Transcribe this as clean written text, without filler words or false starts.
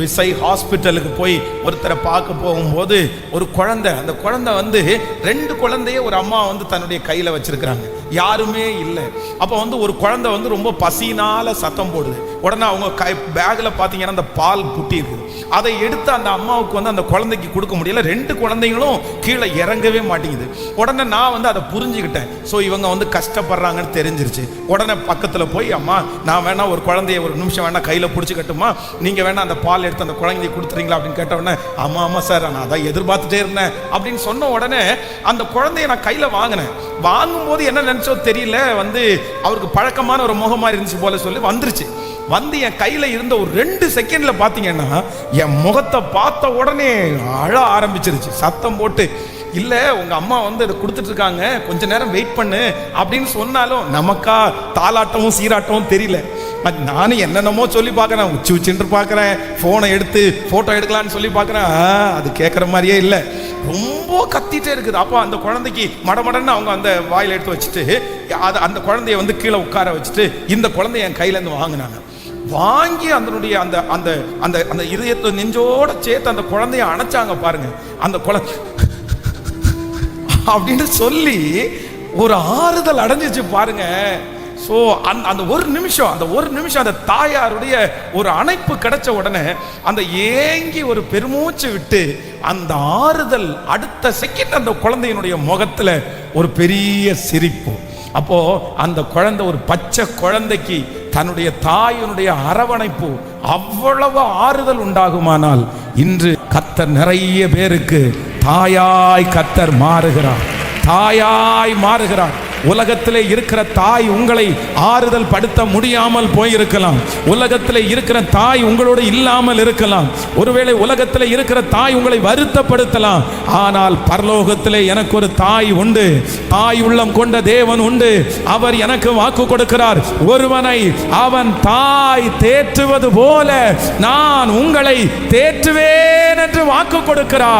விசை ஹாஸ்பிட்டலுக்கு போய் ஒருத்தரை பார்க்க போகும்போது ஒரு குழந்தை, அந்த குழந்தை வந்து 2 குழந்தைய ஒரு அம்மா வந்து தன்னுடைய கையில் வச்சிருக்கிறாங்க, யாருமே இல்லை. அப்போ வந்து ஒரு குழந்தை வந்து ரொம்ப பசினால சத்தம் போடுது. உடனே அவங்க பேக்கில் பார்த்தீங்கன்னா அந்த பால் புட்டி இருக்குது, அதை எடுத்து அந்த அம்மாவுக்கு வந்து அந்த குழந்தைக்கு கொடுக்க முடியல. 2 குழந்தைங்களும் கீழே இறங்கவே மாட்டேங்குது. உடனே நான் வந்து அதை புரிஞ்சுக்கிட்டேன். ஸோ இவங்க வந்து கஷ்டப்படுறாங்கன்னு தெரிஞ்சிருச்சு. உடனே பக்கத்தில் போய், அம்மா நான் வேணா ஒரு குழந்தைய ஒரு நிமிஷம் வேணா கையில் பிடிச்சிக்கட்டுமா, நீங்கள் வேணா அந்த பால் எடுத்து அந்த குழந்தையை கொடுத்துறீங்களா அப்படின்னு கேட்ட உடனே, ஆமா சார் நான் அதான் எதிர்பார்த்துட்டே இருந்தேன் அப்படின்னு சொன்ன உடனே அந்த குழந்தைய நான் கையில் வாங்கினேன். வாங்கும்போது என்ன நினைச்சோ தெரியல, வந்து அவருக்கு பழக்கமான ஒரு முகமா இருந்துச்சு போல சொல்லி வந்துருச்சு. வந்து என் கையில இருந்த ஒரு 2 செகண்ட்ல பாத்தீங்கன்னா என் முகத்தை பார்த்த உடனே அழ ஆரம்பிச்சிருச்சு, சத்தம் போட்டு. இல்ல உங்க அம்மா வந்து அதை கொடுத்துட்டு இருக்காங்க, கொஞ்ச நேரம் வெயிட் பண்ணு அப்படின்னு சொன்னாலும் நமக்கா தாலாட்டமும் சீராட்டமும் தெரியல. நானும் என்னென்னமோ சொல்லி பார்க்குறேன், உச்சின்று பார்க்குறேன், ஃபோனை எடுத்து ஃபோட்டோ எடுக்கலான்னு சொல்லி பார்க்குறேன், அது கேட்குற மாதிரியே இல்லை, ரொம்ப கத்திட்டே இருக்குது. அப்போ அந்த குழந்தைக்கு மடமடன்னு அவங்க அந்த வாயில் எடுத்து வச்சுட்டு அதை அந்த குழந்தைய வந்து கீழே உட்கார வச்சுட்டு இந்த குழந்தைய என் கையிலேருந்து வாங்கினாங்க. வாங்கி அதனுடைய அந்த அந்த அந்த அந்த இதயத்தை நெஞ்சோட சேர்த்து அந்த குழந்தைய அணைச்சாங்க பாருங்க. அந்த குழந்தை அப்படின்னு சொல்லி ஒரு ஆறுதல் அடைஞ்சிச்சு பாருங்க. ஸோ அந்த ஒரு நிமிஷம் அந்த தாயாருடைய ஒரு அணைப்பு கிடைச்ச உடனே அந்த ஏங்கி ஒரு பெருமூச்சு விட்டு அந்த ஆறுதல் அடுத்த செகண்ட் அந்த குழந்தையினுடைய முகத்துல ஒரு பெரிய சிரிப்பு. அப்போ அந்த குழந்தை, ஒரு பச்சை குழந்தைக்கு தன்னுடைய தாயினுடைய அரவணைப்பு அவ்வளவு ஆறுதல் உண்டாகுமானால், இன்று கர்த்தர் நிறைய பேருக்கு தாயாய் கர்த்தர் மாறுகிறார், தாயாய் மாறுகிறார். உலகத்திலே இருக்கிற தாய் உங்களை ஆறுதல் படுத்த முடியாமல் போயிருக்கலாம், உலகத்திலே இருக்கிற தாய் உங்களோடு இல்லாமல் இருக்கலாம், ஒருவேளை உலகத்திலே இருக்கிற தாய் உங்களை வருத்தப்படுத்தலாம். ஆனால் பரலோகத்திலே எனக்கு ஒரு தாய் உண்டு, தாய் உள்ளம் கொண்ட தேவன் உண்டு. அவர் எனக்கு வாக்கு கொடுக்கிறார், ஒருவனை அவன் தாய் தேற்றுவது போல நான் உங்களை தேற்றுவேன் என்று வாக்கு கொடுக்கிறார்.